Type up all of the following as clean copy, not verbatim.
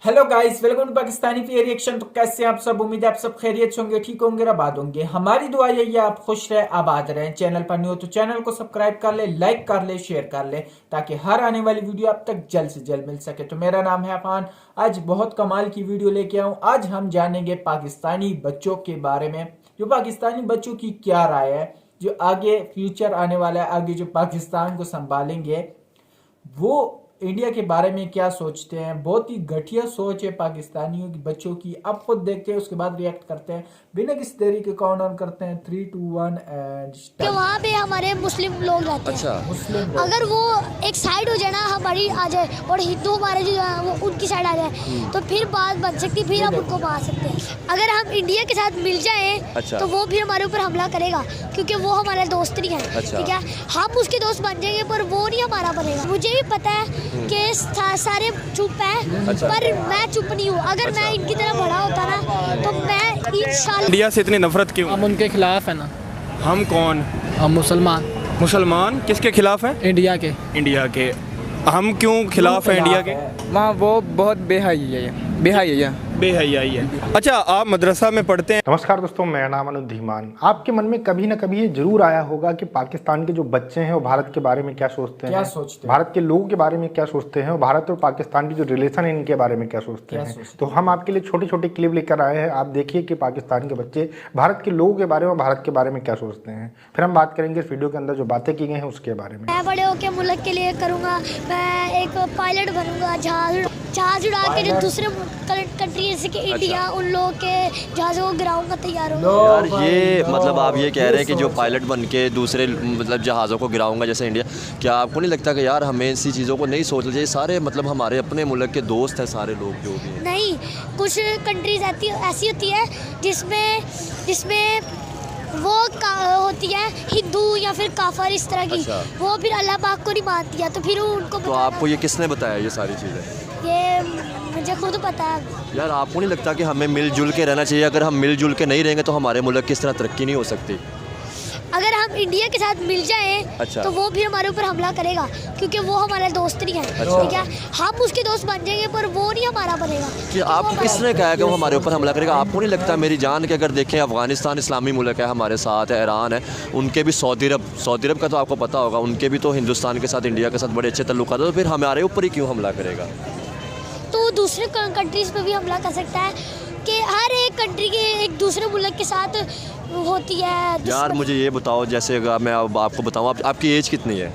Hello guys, welcome to Pakistani fair reaction. तो कैसे आप सब? उम्मीद है आप सब खैरियत से होंगे, ठीक होंगे, आबाद होंगे। हमारी दुआ यही है आप खुश रहे, आबाद रहे। चैनल पर न्यू हो तो चैनल को सब्सक्राइब कर ले, लाइक कर ले, शेयर कर ले, ताकि हर आने वाली वीडियो आप तक जल्द से जल्द मिल सके। तो मेरा नाम है अफान। आज बहुत कमाल की वीडियो लेके आऊँ। आज हम जानेंगे पाकिस्तानी बच्चों के बारे में, जो पाकिस्तानी बच्चों की क्या राय है, जो आगे फ्यूचर आने वाला है, आगे जो पाकिस्तान को संभालेंगे वो इंडिया के बारे में क्या सोचते हैं। बहुत ही घटिया सोच है पाकिस्तानियों की बच्चों की। अब खुद देखते हैं, उसके बाद रिएक्ट करते हैं। बिना किसी देरी के काउंट डाउन करते हैं 3, 2, 1 एंड कि वहाँ पे हमारे मुस्लिम लोग रहते हैं। अच्छा, मुस्लिम लोग। अगर वो एक साइड हो जाए ना, हमारी आ जाए, और हिंदू हमारे जो है वो उनकी साइड आ जाए, तो फिर बात बन सकती, फिर हम उनको मार सकते हैं। अगर हम इंडिया के साथ मिल जाए अच्छा। तो वो फिर हमारे ऊपर हमला करेगा, क्योंकि वो हमारे दोस्त नहीं है। अच्छा। ठीक है, हम उसके दोस्त बन जाएंगे पर वो नहीं हमारा बनेगा। मुझे भी पता है कि सारे चुप है, अच्छा। पर मैं चुप नहीं हूँ। अगर मैं इनकी तरह बड़ा होता ना, तो मैं इंशाल्लाह। इंडिया से इतनी नफरत क्यों? हम उनके खिलाफ है ना। हम कौन? हम मुसलमान मुसलमान किसके खिलाफ हैं? इंडिया के। इंडिया के। हम क्यों खिलाफ हैं इंडिया के? वहाँ वो बहुत बेहई है, बेहई है। बेहयाई है। अच्छा, आप मदरसा में पढ़ते हैं? नमस्कार दोस्तों, मेरा नाम अनुज धीमान। आपके मन में कभी ना कभी ये जरूर आया होगा कि पाकिस्तान के जो बच्चे हैं वो भारत के बारे में क्या सोचते हैं, भारत के लोगों के बारे में क्या सोचते हैं, और भारत और पाकिस्तान की जो रिलेशन है इनके बारे में क्या सोचते हैं। तो हम आपके लिए छोटे छोटे क्लिप लेकर आए हैं। आप देखिए कि पाकिस्तान के बच्चे भारत के लोगों के बारे में, भारत के बारे में क्या सोचते हैं। फिर हम बात करेंगे इस वीडियो के अंदर जो बातें की गई हैं उसके बारे में। मैं बड़े होकर मुल्क के लिए करूँगा, मैं एक पायलट बनूंगा, जहाज उड़ा के जो दूसरे कंट्री जैसे कि इंडिया, उन लोगों के जहाज़ों को गिराऊंगा, तैयार होगा। यार ये मतलब आप ये कह रहे हैं कि जो पायलट बन के दूसरे मतलब जहाज़ों को गिराऊंगा जैसे इंडिया, क्या आपको नहीं लगता कि यार हमें ऐसी चीज़ों को नहीं सोचना चाहिए? सारे मतलब हमारे अपने मुल्क के दोस्त हैं सारे लोग जो भी हैं। नहीं, कुछ कंट्रीज ऐसी होती है जिसमें वो होती है हिंदू या फिर काफर इस तरह की। अच्छा। वो फिर अल्लाह पाक को नहीं मानती है, तो फिर उनको तो आपको ये किसने बताया ये सारी चीज़ें? ये मुझे खुद पता है। यार आपको नहीं लगता कि हमें मिलजुल के रहना चाहिए? अगर हम मिलजुल के नहीं रहेंगे तो हमारे मुल्क की इस तरह तरक्की नहीं हो सकती। अगर हम इंडिया के साथ मिल जाएं, अच्छा। तो वो भी हमारे ऊपर हमला करेगा, क्योंकि वो हमारे दोस्त नहीं है। अच्छा। ठीक है, हम उसके दोस्त बन जाएंगे पर वो नहीं हमारा बनेगा। कि आपको किसने कहा कि वो हमारे ऊपर हमला करेगा? आपको नहीं लगता? मेरी जान के अगर देखें, अफगानिस्तान इस्लामी मुल्क है, हमारे साथ है, ईरान है, उनके भी सऊदी अरब का तो आपको पता होगा, उनके भी तो हिंदुस्तान के साथ, इंडिया के साथ बड़े अच्छे तल्लुकात हैं। तो फिर हमारे ऊपर ही क्यों हमला करेगा? तो दूसरे कंट्रीज पे भी हमला कर सकता है, कि हर एक कंट्री के एक दूसरे मुल्क के साथ होती है। यार मुझे ये बताओ, जैसे अगर मैं अब आपको बताऊँ, आपकी एज कितनी है?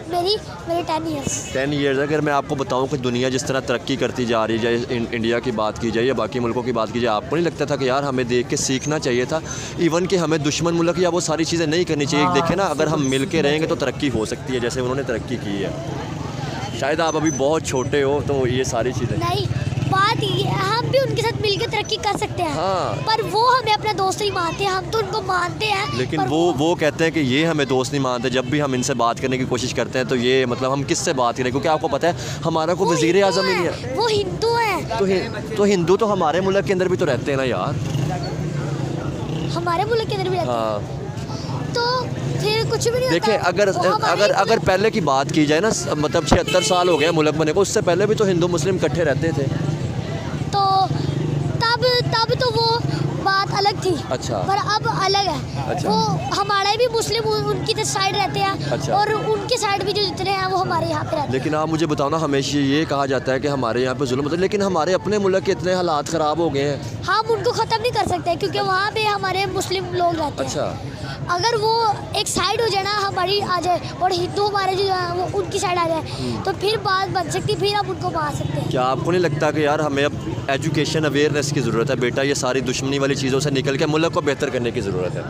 मेरी 10 ईयर्स। 10 ईयर्स। अगर मैं आपको बताऊं कि दुनिया जिस तरह तरक्की करती जा रही है, इंडिया की बात की जाए या बाकी मुल्कों की बात की जाए, आपको नहीं लगता था कि यार हमें देख के सीखना चाहिए था? इवन कि हमें दुश्मन मुल्क या वो सारी चीज़ें नहीं करनी चाहिए। देखें ना, अगर हम मिल के रहेंगे तो तरक्की हो सकती है, जैसे उन्होंने तरक्की की है। शायद आप अभी बहुत छोटे हो तो ये सारी चीज़ें नहीं, बात ये, हम भी उनके साथ मिलकर तरक्की कर सकते हैं। हाँ। पर वो हमें अपना दोस्त नहीं मानते, हम तो उनको मानते हैं। लेकिन पर वो कहते हैं कि ये हमें दोस्त नहीं मानते। जब भी हम इनसे बात करने की कोशिश करते हैं तो ये मतलब हम किससे बात करें, क्योंकि आपको पता है हमारा को वो वज़ीर हिंदू आज़म ही नहीं है। वो हिंदू है। तो हिंदू तो हमारे मुल्क के अंदर भी तो रहते हैं ना यार। हमारे मुल्क के अंदर भी रहते हाँ, हैं, तो फिर कुछ भी नहीं देखें, होता। अगर वो हमारे अगर पहले की बात की जाए ना, मतलब 76 साल हो गए मुल्क बने को, उससे पहले भी तो हिंदू मुस्लिम इकट्ठे रहते थे। तो तब तो वो बात अलग थी। अच्छा। पर अब अलग है। अच्छा। वो हमारे भी मुस्लिम उनकी साइड रहते हैं। अच्छा। और उनके साइड भी जो जितने हैं वो हमारे यहाँ पे रहते हैं। लेकिन आप मुझे बताओ ना, हमेशा ये कहा जाता है कि हमारे यहाँ पे जुल्म होता है, लेकिन हमारे अपने मुल्क के इतने हालात ख़राब हो गए हैं। हम उनको ख़त्म नहीं कर सकते, क्योंकि वहाँ पे हमारे मुस्लिम लोग रहते हैं। अच्छा। अगर वो एक साइड हो जाए ना, हमारी आ जाए, और हिंदू हमारे जो है वो उनकी साइड आ जाए, तो फिर बात बन सकती, फिर हम उनको मार सकते हैं। क्या आपको नहीं लगता कि यार हमें अब एजुकेशन अवेयरनेस की ज़रूरत है? बेटा, ये सारी दुश्मनी वाली चीज़ों से निकल के मुल्क को बेहतर करने की ज़रूरत है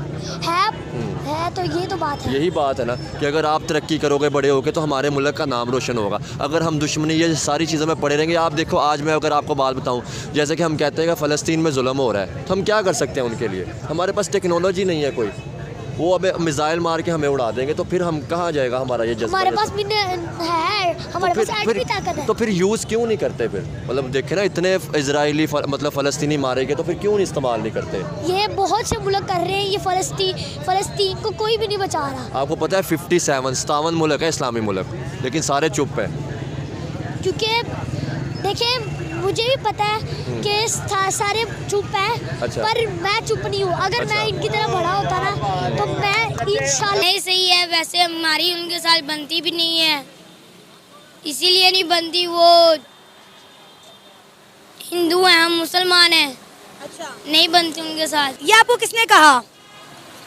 तो ये तो बात है। यही बात है ना कि अगर आप तरक्की करोगे, बड़े होगे, तो हमारे मुल्क का नाम रोशन होगा। अगर हम दुश्मनी ये सारी चीज़ों में पड़े रहेंगे, आप देखो, आज मैं अगर आपको बात बताऊं, जैसे कि हम कहते हैं कि फ़लस्तीन में जुल्म हो रहा है, तो हम क्या कर सकते हैं उनके लिए? हमारे पास टेक्नोलॉजी नहीं है कोई। वो अब मिसाइल मार के हमें उड़ा देंगे, तो फिर हम कहाँ जाएगा हमारा ये जज्बा? हमारे पास भी है, हमारे पास एटमी ताकत है। तो फिर यूज़ क्यों नहीं करते? फिर मतलब देखे ना, इतने इजरायली मतलब फ़लस्तीनी मारे गए, तो फिर क्यों नहीं इस्तेमाल नहीं करते? ये बहुत से मुल्क कर रहे हैं, ये फ़लस्तीन को कोई भी नहीं बचा रहा। आपको पता है 57 मुल्क है इस्लामी मुल्क, लेकिन सारे चुप हैं। क्योंकि देखिए, मुझे भी पता है कि सारे चुप हैं, अच्छा। पर मैं चुप नहीं हूँ। अगर मैं इनकी तरह बड़ा होता ना तो मैं इंशाल्लाह। नहीं सही है, वैसे हमारी उनके साथ बनती भी नहीं है, इसीलिए नहीं बनती। वो हिंदू हैं, हम मुसलमान हैं। अच्छा, नहीं बनती उनके साथ। ये आपको किसने कहा?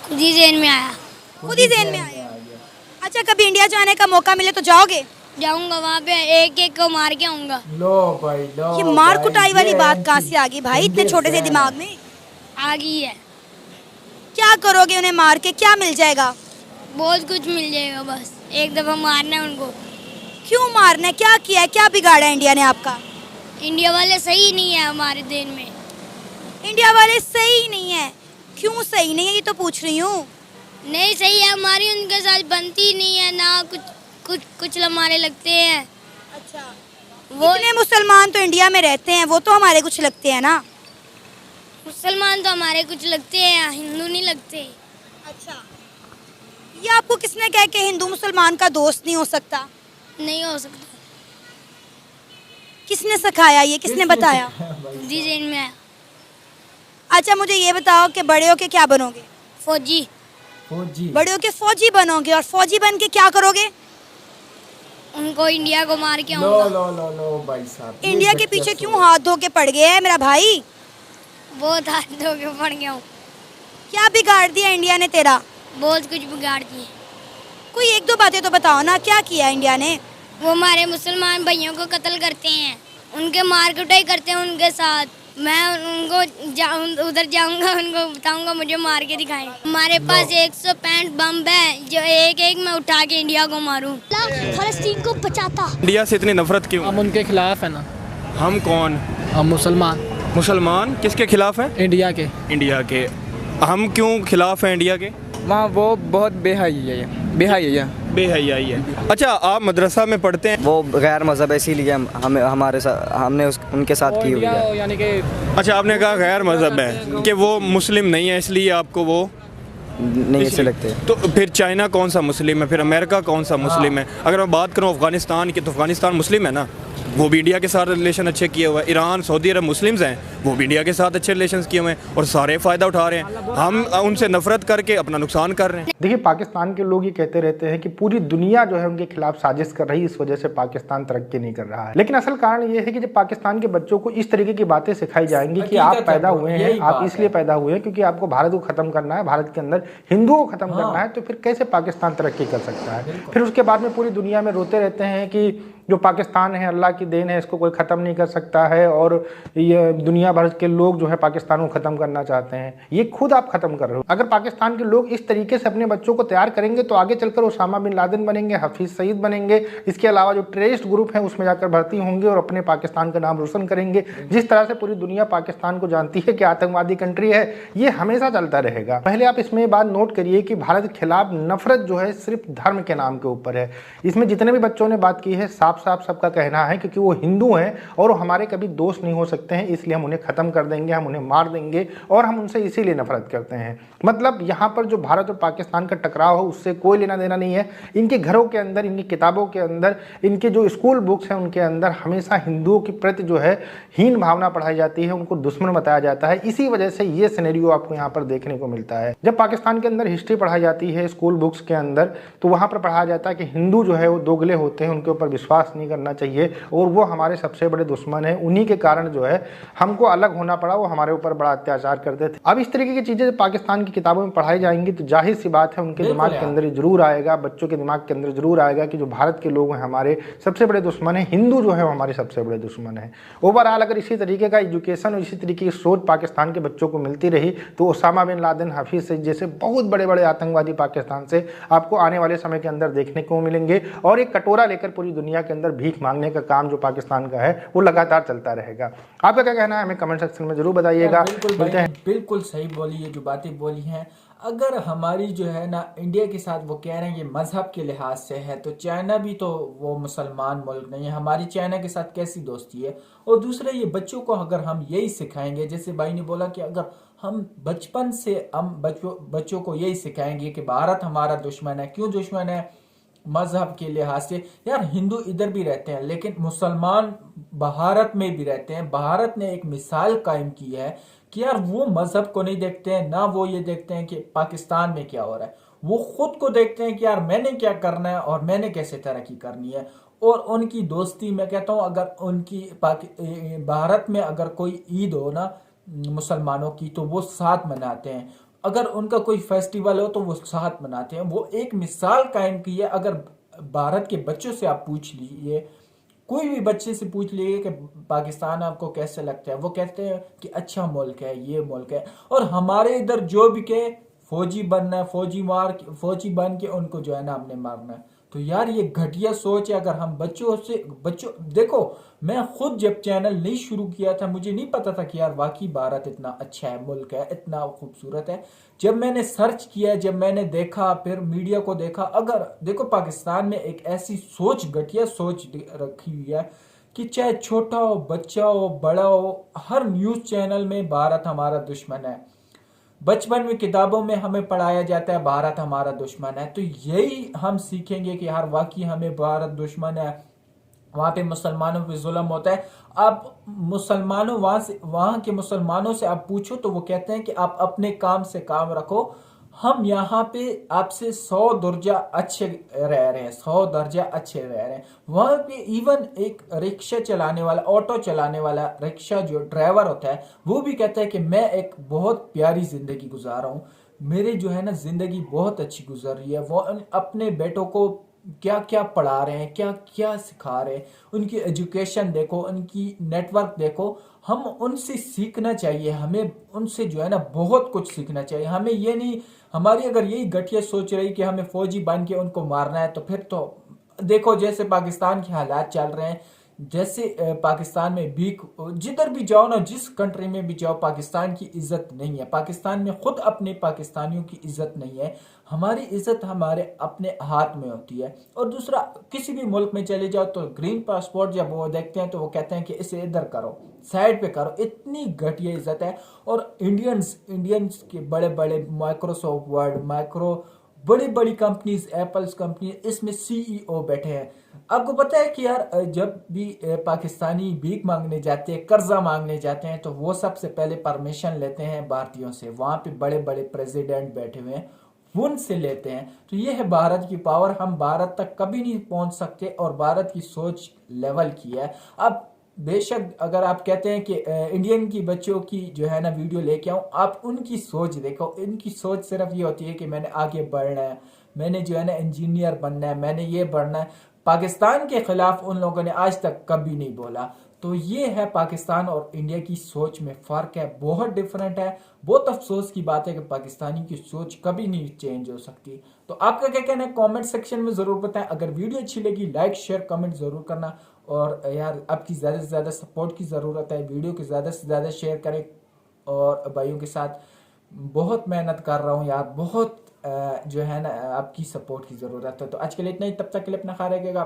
खुद ही ज़हन में आया। खुद ही ज़हन में आया। अच्छा, कभी इंडिया जाने का मौका मिले तो जाओगे? जाऊंगा वहाँ पे, एक एक को मार के आऊंगा। लो भाई लो। ये मार भाई, कुटाई वाली ये बात कहाँ से आ गई भाई इतने छोटे से दिमाग में? आ गई है। क्या करोगे उन्हें मार के, क्या मिल जाएगा? बहुत कुछ मिल जाएगा, बस एक दफ़ा मारना है उनको। क्यों मारना है? क्या किया है, क्या बिगाड़ा है इंडिया ने आपका? इंडिया वाले सही नहीं है हमारे देश में। इंडिया वाले सही नहीं है? क्यों सही नहीं है, ये तो पूछ रही हूँ। नहीं सही है, हमारी उनके साथ बनती नहीं है ना, कुछ हमारे लगते हैं। अच्छा, वो इतने मुसलमान तो इंडिया में रहते हैं, वो तो हमारे कुछ लगते हैं ना। मुसलमान तो हमारे कुछ लगते हैं, हिंदू नहीं लगते। अच्छा, ये आपको किसने कहा कि हिंदू मुसलमान का दोस्त नहीं हो सकता? नहीं हो सकता। किसने सिखाया ये, किसने बताया? खुद ही ज़हन में आया। अच्छा, मुझे ये बताओ कि बड़े होके क्या बनोगे? फौजी। फौजी। बड़े होके फौजी बनोगे, और फौजी बन के क्या करोगे? उनको इंडिया को मार के लो आऊंगा। लो लो लो भाई साहब। ये इंडिया के बच्चे पीछे सो- क्यों हाथ धो के पड़ गए है मेरा भाई? बहुत हाथ धो के पड़ गया हूँ। क्या बिगाड़ दिया इंडिया ने तेरा? बहुत कुछ बिगाड़ दिए। कोई एक दो बातें तो बताओ ना, क्या किया इंडिया ने? वो हमारे मुसलमान भाइयों को कत्ल करते हैं, उनके मार कुटाई करते हैं उनके साथ। मैं उनको उधर जाऊंगा, उनको बताऊंगा मुझे मार के दिखाएं। हमारे पास 165 बम है, जो एक एक मैं उठा के इंडिया को मारूं। फलस्तीन को बचाता। इंडिया से इतनी नफरत क्यों? हम उनके खिलाफ है ना। हम कौन? हम मुसलमान। मुसलमान किसके खिलाफ हैं? इंडिया के। इंडिया के। हम क्यों खिलाफ हैं इंडिया के? वहाँ वो बहुत बेहयाई है, ये बेहयाई है। बेहयाई है। अच्छा, आप मदरसा में पढ़ते हैं? वो गैर मज़हब है, इसीलिए हमारे साथ हमने उनके साथ की हुई है। यानी कि अच्छा, आपने कहा गैर मज़हब है कि वो मुस्लिम नहीं है, इसलिए आपको वो नहीं अच्छे लगते। तो फिर चाइना कौन सा मुस्लिम है? फिर अमेरिका कौन सा मुस्लिम है? अगर मैं बात करूँ अफगानिस्तान की, तो अफगानिस्तान मुस्लिम है ना, वो भी इंडिया के साथ रिलेशन अच्छे किए हुए हैं। ईरान, सऊदी अरब मुस्लिम्स हैं, वो भी इंडिया के साथ अच्छे रिलेशन किए हुए हैं और सारे फ़ायदा उठा रहे हैं। हम उनसे नफरत करके अपना नुकसान कर रहे हैं। देखिए, पाकिस्तान के लोग ये कहते रहते हैं कि पूरी दुनिया जो है उनके खिलाफ साजिश कर रही है, इस वजह से पाकिस्तान तरक्की नहीं कर रहा है। लेकिन असल कारण ये है कि जब पाकिस्तान के बच्चों को इस तरीके की बातें सिखाई जाएंगी कि आप पैदा हुए हैं, आप इसलिए पैदा हुए हैं क्योंकि आपको भारत को खत्म करना है, भारत के अंदर हिंदुओं को खत्म करना है, तो फिर कैसे पाकिस्तान तरक्की कर सकता है? फिर उसके बाद में पूरी दुनिया में रोते रहते हैं कि जो पाकिस्तान है अल्लाह की देन है, इसको कोई ख़त्म नहीं कर सकता है, और ये दुनिया भर के लोग जो है पाकिस्तान को ख़त्म करना चाहते हैं। ये खुद आप ख़त्म कर रहे हो। अगर पाकिस्तान के लोग इस तरीके से अपने बच्चों को तैयार करेंगे तो आगे चलकर ओसामा बिन लादेन बनेंगे, हफीज़ सईद बनेंगे, इसके अलावा जो टेररिस्ट ग्रुप हैं उसमें जाकर भर्ती होंगे और अपने पाकिस्तान का नाम रोशन करेंगे। जिस तरह से पूरी दुनिया पाकिस्तान को जानती है कि आतंकवादी कंट्री है, ये हमेशा चलता रहेगा। पहले आप इसमें ये बात नोट करिए कि भारत के खिलाफ नफरत जो है सिर्फ धर्म के नाम के ऊपर है। इसमें जितने भी बच्चों ने बात की है, साफ साफ सबका कहना है क्योंकि वो हिंदू हैं और हमारे कभी दोस्त नहीं हो सकते हैं, इसलिए हम उन्हें ख़त्म कर देंगे, हम उन्हें मार देंगे, और हम उनसे इसीलिए नफरत करते हैं। मतलब यहाँ पर जो भारत और पाकिस्तान का टकराव है उससे कोई लेना देना नहीं है। इनके घरों के अंदर, इनकी किताबों के अंदर, इनके जो स्कूल बुक्स हैं उनके अंदर हमेशा हिंदुओं के प्रति जो है हीन भावना पढ़ाई जाती है, उनको दुश्मन बताया जाता है। इसी वजह से ये सिनेरियो आपको यहाँ पर देखने को मिलता है। जब पाकिस्तान के अंदर हिस्ट्री पढ़ाई जाती है स्कूल बुक्स के अंदर, तो वहाँ पर पढ़ाया जाता है कि हिंदू जो है वो दोगले होते हैं, उनके ऊपर विश्वास नहीं करना चाहिए और वो हमारे सबसे बड़े दुश्मन हैं। उन्हीं के कारण जो है हमको अलग होना पड़ा, वो हमारे ऊपर बड़ा अत्याचार करते थे। अब इस तरीके की चीज़ें जब पाकिस्तान की किताबों में पढ़ाई जाएंगी तो जाहिर सी बात है उनके दिमाग के अंदर जरूर आएगा, बच्चों के दिमाग के अंदर जरूर आएगा कि जो भारत के लोग हैं हमारे सबसे बड़े दुश्मन हैं, हिंदू जो है हमारे सबसे बड़े दुश्मन हैं। ओवरऑल अगर इसी तरीके का एजुकेशन और इसी तरीके की सोच पाकिस्तान के बच्चों को मिलती रही तो Osama bin Laden, Hafiz Saeed जैसे बहुत बड़े बड़े आतंकवादी पाकिस्तान से आपको आने वाले समय के अंदर देखने को मिलेंगे और एक कटोरा लेकर पूरी दुनिया के अंदर भीख मांगने का काम जो पाकिस्तान का है वो लगातार चलता रहेगा। आपका क्या कहना है हमें कमेंट सेक्शन में जरूर बताइएगा। बिल्कुल सही बोली, ये जो बातें बोली हैं, अगर हमारी जो है ना इंडिया के साथ वो कह रहे हैं ये मजहब के लिहाज से है, तो चाइना भी तो वो मुसलमान मुल्क नहीं है, हमारी चाइना के साथ कैसी दोस्ती है? और दूसरा, ये बच्चों को अगर हम यही सिखाएंगे, जैसे भाई ने बोला कि अगर हम बचपन से हम बच्चों को यही सिखाएंगे कि भारत हमारा दुश्मन है, क्यों दुश्मन है? मजहब के लिहाज से, यार हिंदू इधर भी रहते हैं लेकिन मुसलमान भारत में भी रहते हैं। भारत ने एक मिसाल कायम की है कि यार वो मजहब को नहीं देखते हैं, ना वो ये देखते हैं कि पाकिस्तान में क्या हो रहा है, वो खुद को देखते हैं कि यार मैंने क्या करना है और मैंने कैसे तरक्की करनी है। और उनकी दोस्ती, मैं कहता हूँ अगर उनकी भारत में अगर कोई ईद हो ना मुसलमानों की तो वो साथ मनाते हैं, अगर उनका कोई फेस्टिवल हो तो वो साथ मनाते हैं। वो एक मिसाल कायम की है। अगर भारत के बच्चों से आप पूछ लीजिए, कोई भी बच्चे से पूछ लीजिए कि पाकिस्तान आपको कैसे लगता है, वो कहते हैं कि अच्छा मुल्क है, ये मुल्क है। और हमारे इधर जो भी के फौजी बनना है, फौजी बन के उनको जो है ना हमने मारना है। तो यार ये घटिया सोच है। अगर हम बच्चों देखो, मैं खुद जब चैनल नहीं शुरू किया था मुझे नहीं पता था कि यार वाकई भारत इतना अच्छा है, मुल्क है, इतना खूबसूरत है। जब मैंने सर्च किया, जब मैंने देखा, फिर मीडिया को देखा, अगर देखो पाकिस्तान में एक ऐसी सोच, घटिया सोच रखी हुई है कि चाहे छोटा हो, बच्चा हो, बड़ा हो, हर न्यूज चैनल में भारत हमारा दुश्मन है। बचपन में किताबों में हमें पढ़ाया जाता है भारत हमारा दुश्मन है। तो यही हम सीखेंगे कि यार वाकई हमें भारत दुश्मन है, वहां पे मुसलमानों पे जुल्म होता है। आप मुसलमानों वहां के मुसलमानों से आप पूछो तो वो कहते हैं कि आप अपने काम से काम रखो, हम यहाँ पे आपसे 100 दर्जा अच्छे रह रहे हैं, 100 दर्जा अच्छे रह रहे हैं। वहां पे इवन एक रिक्शा चलाने वाला, ऑटो चलाने वाला, रिक्शा जो ड्राइवर होता है वो भी कहता है कि मैं एक बहुत प्यारी जिंदगी गुजार रहा हूँ, मेरे जो है ना जिंदगी बहुत अच्छी गुजर रही है। वो अपने बेटों को क्या क्या पढ़ा रहे हैं, क्या क्या सिखा रहे हैं, उनकी एजुकेशन देखो, उनकी नेटवर्क देखो। हम उनसे सीखना चाहिए, हमें उनसे जो है ना बहुत कुछ सीखना चाहिए। हमें ये नहीं, हमारी अगर यही घटिया सोच रही कि हमें फौजी बन के उनको मारना है तो फिर तो देखो जैसे पाकिस्तान के हालात चल रहे हैं, जैसे पाकिस्तान में भी जिधर भी जाओ ना, जिस कंट्री में भी जाओ, पाकिस्तान की इज्जत नहीं है। पाकिस्तान में खुद अपने पाकिस्तानियों की इज्जत नहीं है। हमारी इज्जत हमारे अपने हाथ में होती है। और दूसरा, किसी भी मुल्क में चले जाओ तो ग्रीन पासपोर्ट जब वो देखते हैं तो वो कहते हैं कि इसे इधर करो, साइड पे करो। इतनी घटिया इज्जत है। और इंडियंस के बड़े बड़े माइक्रोसॉफ्ट वर्ड, बड़ी बड़ी कंपनीज, एप्पल्स कंपनी, इसमें सीईओ बैठे हैं। आपको पता है कि यार जब भी पाकिस्तानी भीख मांगने जाते हैं, कर्जा मांगने जाते हैं, तो वो सबसे पहले परमिशन लेते हैं भारतीयों से। वहां पे बड़े बड़े प्रेसिडेंट बैठे हुए हैं, उनसे लेते हैं। तो ये है भारत की पावर। हम भारत तक कभी नहीं पहुंच सकते और भारत की सोच लेवल की है। अब बेशक अगर आप कहते हैं कि इंडियन की बच्चों की जो है ना वीडियो लेके आऊं, आप उनकी सोच देखो। इनकी सोच सिर्फ ये होती है कि मैंने आगे बढ़ना है, मैंने जो है ना इंजीनियर बनना है, मैंने ये बढ़ना है। पाकिस्तान के खिलाफ उन लोगों ने आज तक कभी नहीं बोला। तो ये है पाकिस्तान और इंडिया की सोच में फर्क है, बहुत डिफरेंट है। बहुत अफसोस की बात है कि पाकिस्तानी की सोच कभी नहीं चेंज हो सकती। तो आपका क्या कहना है कमेंट सेक्शन में जरूर बताएं। अगर वीडियो अच्छी लगी लाइक शेयर कमेंट जरूर करना। और यार आपकी ज़्यादा से ज़्यादा सपोर्ट की ज़रूरत है, वीडियो को ज़्यादा से ज़्यादा शेयर करें। और भाइयों के साथ बहुत मेहनत कर रहा हूँ यार, बहुत जो है ना आपकी सपोर्ट की ज़रूरत है। तो आज के लिए इतना ही, तब तक के लिए अपना ख्याल रखिएगा।